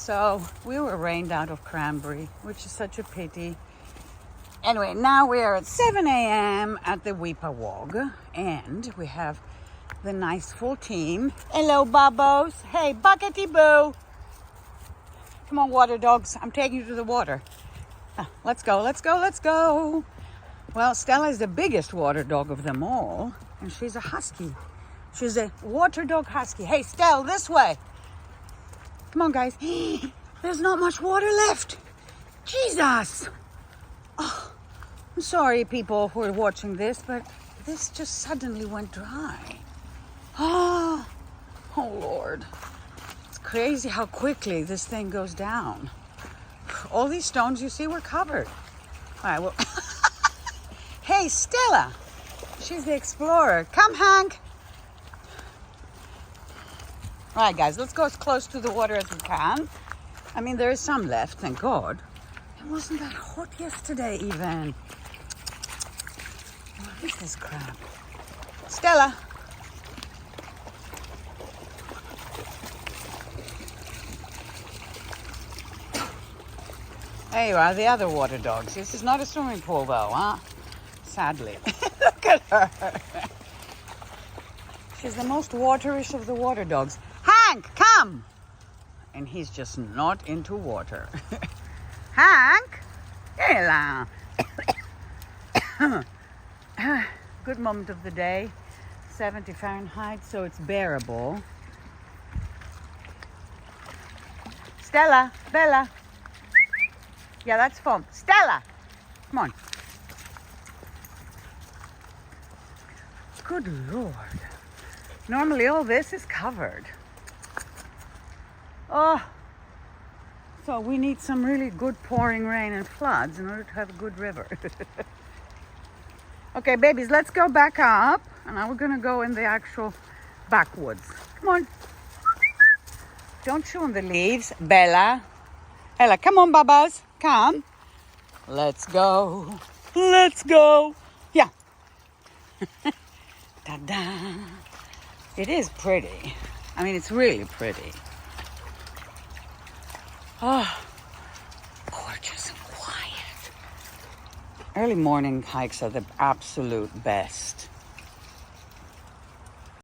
So we were rained out of Cranberry, which is such a pity. Anyway, now we are at 7 a.m. at the Weepa Wog, and we have the nice full team. Hello, Bubbles. Hey, Buckety Boo. Come on, water dogs. I'm taking you to the water. Let's go, let's go, let's go. Well, Stella is the biggest water dog of them all, and she's a husky. She's a water dog husky. Hey, Stella, this way. Come on, guys. There's not much water left. Jesus. Oh, I'm sorry, people who are watching this, but this just suddenly went dry. Oh, Lord. It's crazy how quickly this thing goes down. All these stones you see were covered. All right, well. Hey, Stella. She's the explorer. Come, Hank. All right, guys, let's go as close to the water as we can. I mean, there is some left, thank God. It wasn't that hot yesterday, even. What is this crap? Stella. There you are, the other water dogs. This is not a swimming pool, though, huh? Sadly. Look at her. She's the most waterish of the water dogs. Hank, come! And he's just not into water. Hank! Hello. Good moment of the day. 70 Fahrenheit, so it's bearable. Stella, Bella. Yeah, that's foam. Stella! Come on. Good Lord. Normally all this is covered. Oh. So we need some really good pouring rain and floods in order to have a good river. Okay, babies, let's go back up. And now we're going to go in the actual backwoods. Come on. Don't chew on the leaves. Bella. Ella, come on, Babas. Come. Let's go. Let's go. Yeah. Ta-da. It is pretty. I mean, it's really pretty. Oh, gorgeous and quiet. Early morning hikes are the absolute best.